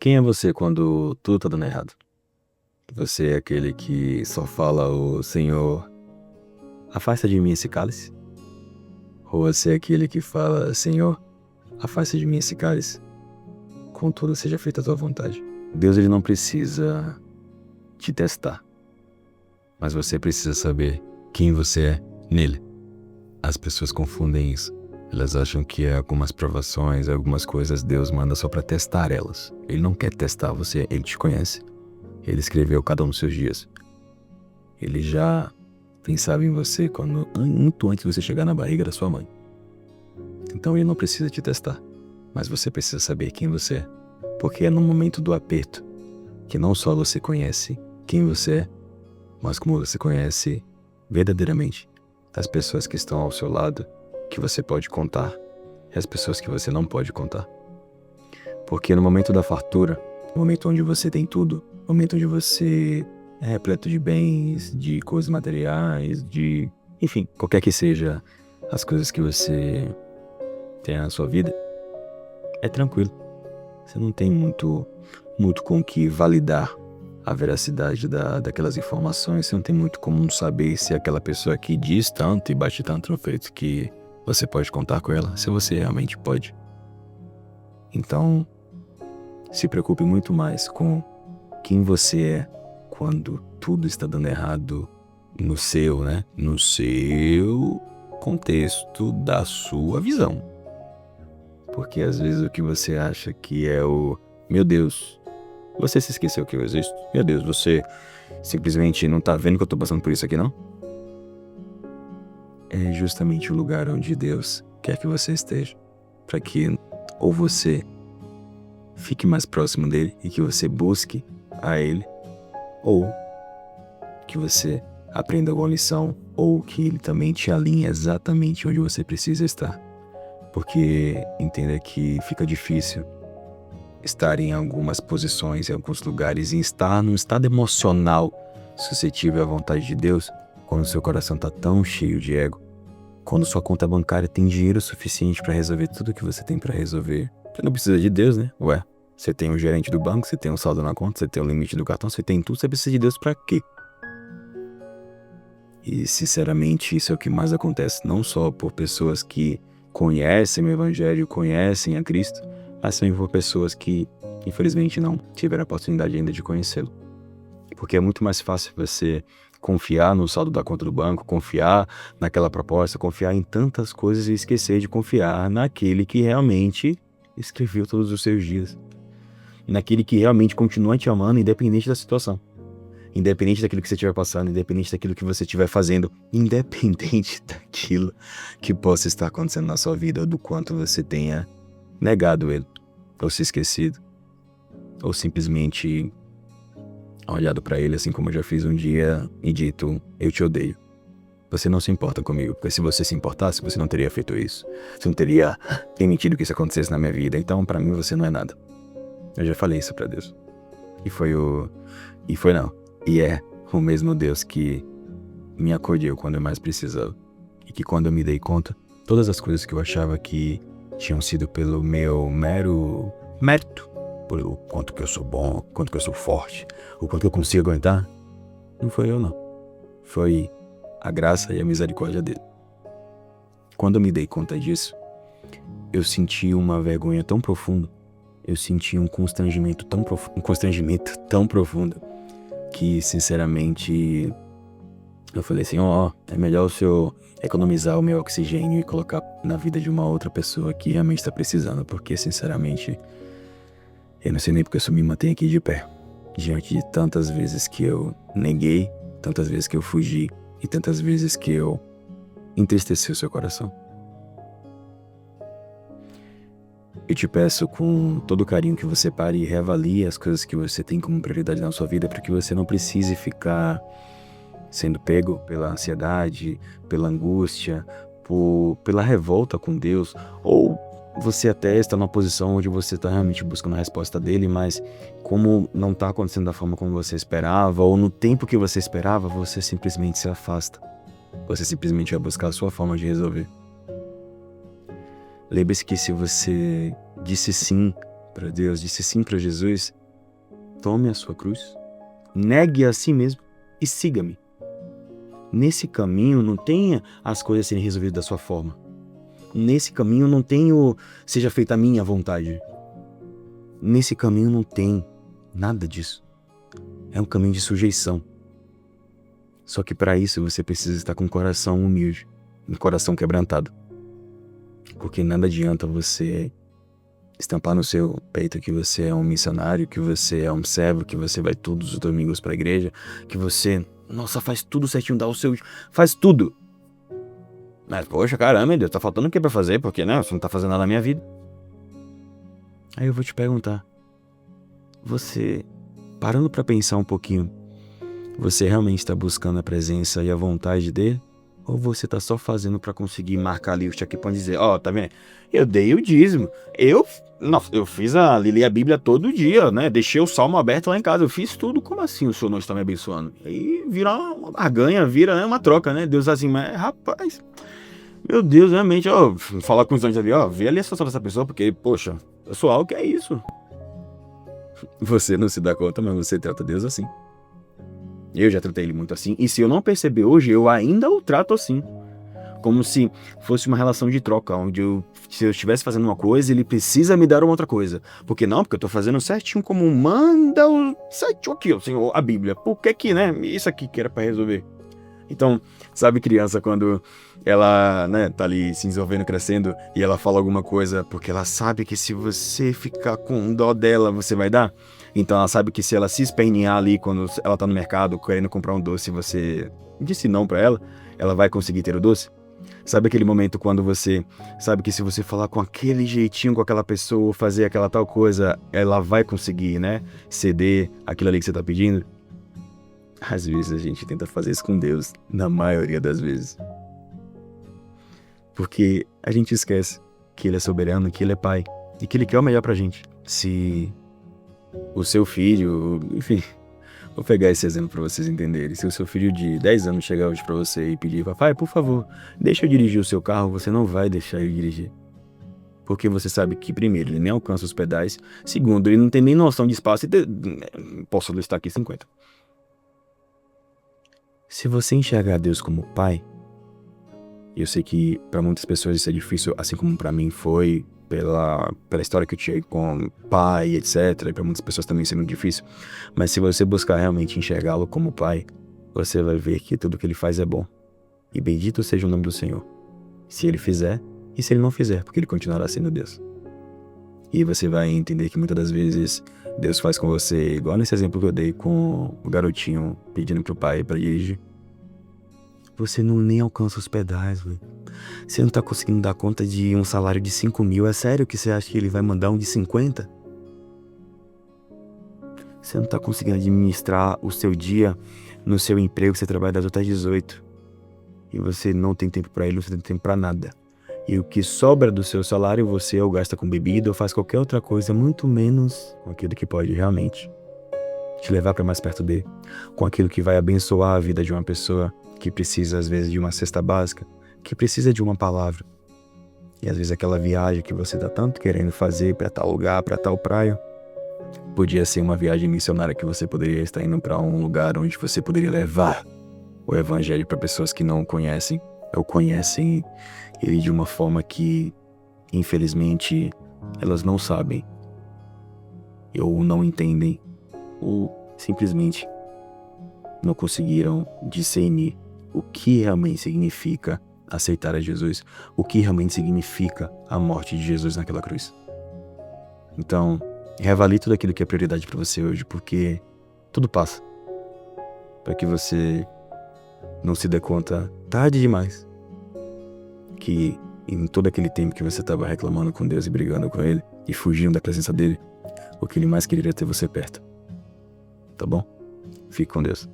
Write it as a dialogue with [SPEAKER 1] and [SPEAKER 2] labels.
[SPEAKER 1] Quem é você quando tudo tá dando errado? Você é aquele que só fala o Senhor, afasta de mim esse cálice? Ou você é aquele que fala, Senhor, afasta de mim esse cálice, contudo seja feita a tua vontade? Deus ele não precisa te testar, mas você precisa saber quem você é nele. As pessoas confundem isso. Elas acham que algumas provações, algumas coisas Deus manda só para testar elas. Ele não quer testar você, ele te conhece. Ele escreveu cada um dos seus dias. Ele já pensava em você muito antes de você chegar na barriga da sua mãe. Então ele não precisa te testar, mas você precisa saber quem você é. Porque é no momento do aperto que não só você conhece quem você é, mas como você conhece verdadeiramente as pessoas que estão ao seu lado, que você pode contar, e as pessoas que você não pode contar. Porque no momento da fartura, no momento onde você tem tudo, no momento onde você é repleto de bens, de coisas materiais, enfim, qualquer que seja as coisas que você tem na sua vida, é tranquilo. Você não tem muito com o que validar a veracidade daquelas informações. Você não tem muito como saber se aquela pessoa que diz tanto e bate tanto no peito que você pode contar com ela, se você realmente pode. Então, se preocupe muito mais com quem você é quando tudo está dando errado no seu, né? No seu contexto da sua visão. Porque às vezes o que você acha que é meu Deus, você se esqueceu que eu existo? Meu Deus, você simplesmente não tá vendo que eu tô passando por isso aqui, não? É justamente o lugar onde Deus quer que você esteja. Para que ou você fique mais próximo dele e que você busque a ele, ou que você aprenda alguma lição, ou que ele também te alinhe exatamente onde você precisa estar. Porque entenda que fica difícil estar em algumas posições, em alguns lugares, e estar num estado emocional suscetível à vontade de Deus, quando seu coração está tão cheio de ego, quando sua conta bancária tem dinheiro suficiente para resolver tudo o que você tem para resolver. Você não precisa de Deus, né? Ué, você tem um gerente do banco, você tem um saldo na conta, você tem o limite do cartão, você tem tudo, você precisa de Deus para quê? E sinceramente isso é o que mais acontece, não só por pessoas que conhecem o Evangelho, conhecem a Cristo, mas também por pessoas que infelizmente não tiveram a oportunidade ainda de conhecê-lo. Porque é muito mais fácil você confiar no saldo da conta do banco, confiar naquela proposta, confiar em tantas coisas e esquecer de confiar naquele que realmente escreveu todos os seus dias. Naquele que realmente continua te amando independente da situação. Independente daquilo que você estiver passando, independente daquilo que você estiver fazendo, independente daquilo que possa estar acontecendo na sua vida, ou do quanto você tenha negado ele, ou se esquecido, ou simplesmente olhado pra ele assim como eu já fiz um dia e dito, eu te odeio. Você não se importa comigo, porque se você se importasse, você não teria feito isso. Você não teria permitido que isso acontecesse na minha vida, então pra mim você não é nada. Eu já falei isso pra Deus. E é o mesmo Deus que me acolheu quando eu mais precisava. E que quando eu me dei conta, todas as coisas que eu achava que tinham sido pelo meu mero mérito, pelo quanto que eu sou bom, quanto que eu sou forte, o quanto que eu consigo aguentar, não foi eu não. Foi a graça e a misericórdia dele. Quando eu me dei conta disso, eu senti uma vergonha tão profunda, eu senti um constrangimento tão profundo, que sinceramente eu falei assim, é melhor o senhor economizar o meu oxigênio e colocar na vida de uma outra pessoa que realmente está precisando, porque sinceramente eu não sei nem porque isso me mantém aqui de pé, diante de tantas vezes que eu neguei, tantas vezes que eu fugi e tantas vezes que eu entristeci o seu coração. Eu te peço com todo carinho que você pare e reavalie as coisas que você tem como prioridade na sua vida, para que você não precise ficar sendo pego pela ansiedade, pela angústia, pela revolta com Deus, ou você até está numa posição onde você está realmente buscando a resposta dele, mas como não está acontecendo da forma como você esperava, ou no tempo que você esperava, você simplesmente se afasta. Você simplesmente vai buscar a sua forma de resolver. Lembre-se que se você disse sim para Deus, disse sim para Jesus, tome a sua cruz, negue a si mesmo e siga-me. Nesse caminho não tenha as coisas serem resolvidas da sua forma. Nesse caminho não tem o seja feita a minha vontade. Nesse caminho não tem nada disso. É um caminho de sujeição. Só que para isso você precisa estar com um coração humilde, um coração quebrantado. Porque nada adianta você estampar no seu peito que você é um missionário, que você é um servo, que você vai todos os domingos para a igreja, que você, nossa, faz tudo certinho, faz tudo. Mas, poxa, caramba, Deus, tá faltando o que pra fazer? Porque, né, você não tá fazendo nada na minha vida. Aí eu vou te perguntar, você, parando pra pensar um pouquinho, você realmente está buscando a presença e a vontade dele? Ou você tá só fazendo pra conseguir marcar ali o checkpoint e dizer, ó, tá vendo? Eu dei o dízimo, eu fiz li a Bíblia todo dia, né? Deixei o salmo aberto lá em casa, eu fiz tudo. Como assim o senhor não está me abençoando? Aí vira uma barganha, vira, né, uma troca, né? Deus assim, mas rapaz, meu Deus, realmente, ó, falar com os anjos ali, ó, vê ali a situação dessa pessoa, porque, poxa, pessoal, o que é isso? Você não se dá conta, mas você trata Deus assim. Eu já tratei ele muito assim, e se eu não perceber hoje, eu ainda o trato assim. Como se fosse uma relação de troca, onde se eu estivesse fazendo uma coisa, ele precisa me dar uma outra coisa. Por que não? Porque eu tô fazendo certinho como manda o certinho aqui, Senhor, a Bíblia. Por que que, né? Isso aqui que era pra resolver. Então, sabe criança quando ela, né, tá ali se desenvolvendo, crescendo, e ela fala alguma coisa porque ela sabe que se você ficar com dó dela, você vai dar? Então ela sabe que se ela se espernear ali quando ela tá no mercado querendo comprar um doce e você disse não pra ela, ela vai conseguir ter o doce? Sabe aquele momento quando você sabe que se você falar com aquele jeitinho com aquela pessoa, fazer aquela tal coisa, ela vai conseguir, né, ceder aquilo ali que você tá pedindo? Às vezes a gente tenta fazer isso com Deus, na maioria das vezes. Porque a gente esquece que Ele é soberano, que Ele é Pai e que Ele quer o melhor pra gente. Se o seu filho, enfim, vou pegar esse exemplo pra vocês entenderem. Se o seu filho de 10 anos chegar hoje pra você e pedir, papai, por favor, deixa eu dirigir o seu carro, você não vai deixar ele dirigir. Porque você sabe que, primeiro, ele nem alcança os pedais. Segundo, ele não tem nem noção de espaço. Posso listar aqui 50. Se você enxergar Deus como Pai, e eu sei que para muitas pessoas isso é difícil, assim como para mim foi, pela história que eu tinha com pai, etc. E para muitas pessoas também isso é muito difícil. Mas se você buscar realmente enxergá-lo como Pai, você vai ver que tudo que ele faz é bom. E bendito seja o nome do Senhor. Se ele fizer, e se ele não fizer, porque ele continuará sendo Deus. E você vai entender que muitas das vezes Deus faz com você, igual nesse exemplo que eu dei com o garotinho pedindo pro pai para dirigir. Você não nem alcança os pedais, velho. Você não tá conseguindo dar conta de um salário de 5 mil. É sério que você acha que ele vai mandar um de 50? Você não tá conseguindo administrar o seu dia no seu emprego, você trabalha das 8 às 18. E você não tem tempo pra ele, você não tem tempo pra nada. E o que sobra do seu salário, você ou gasta com bebida ou faz qualquer outra coisa, muito menos com aquilo que pode realmente te levar para mais perto dele, com aquilo que vai abençoar a vida de uma pessoa que precisa às vezes de uma cesta básica, que precisa de uma palavra. E às vezes aquela viagem que você tá tanto querendo fazer para tal lugar, para tal praia, podia ser uma viagem missionária que você poderia estar indo para um lugar onde você poderia levar o evangelho para pessoas que não conhecem ou conhecem ele de uma forma que, infelizmente, elas não sabem ou não entendem ou simplesmente não conseguiram discernir o que realmente significa aceitar a Jesus, o que realmente significa a morte de Jesus naquela cruz. Então, reavalie tudo aquilo que é prioridade para você hoje, porque tudo passa. Para que você não se dê conta tarde demais que em todo aquele tempo que você estava reclamando com Deus e brigando com Ele e fugindo da presença dele, o que Ele mais queria era ter você perto. Tá bom? Fique com Deus.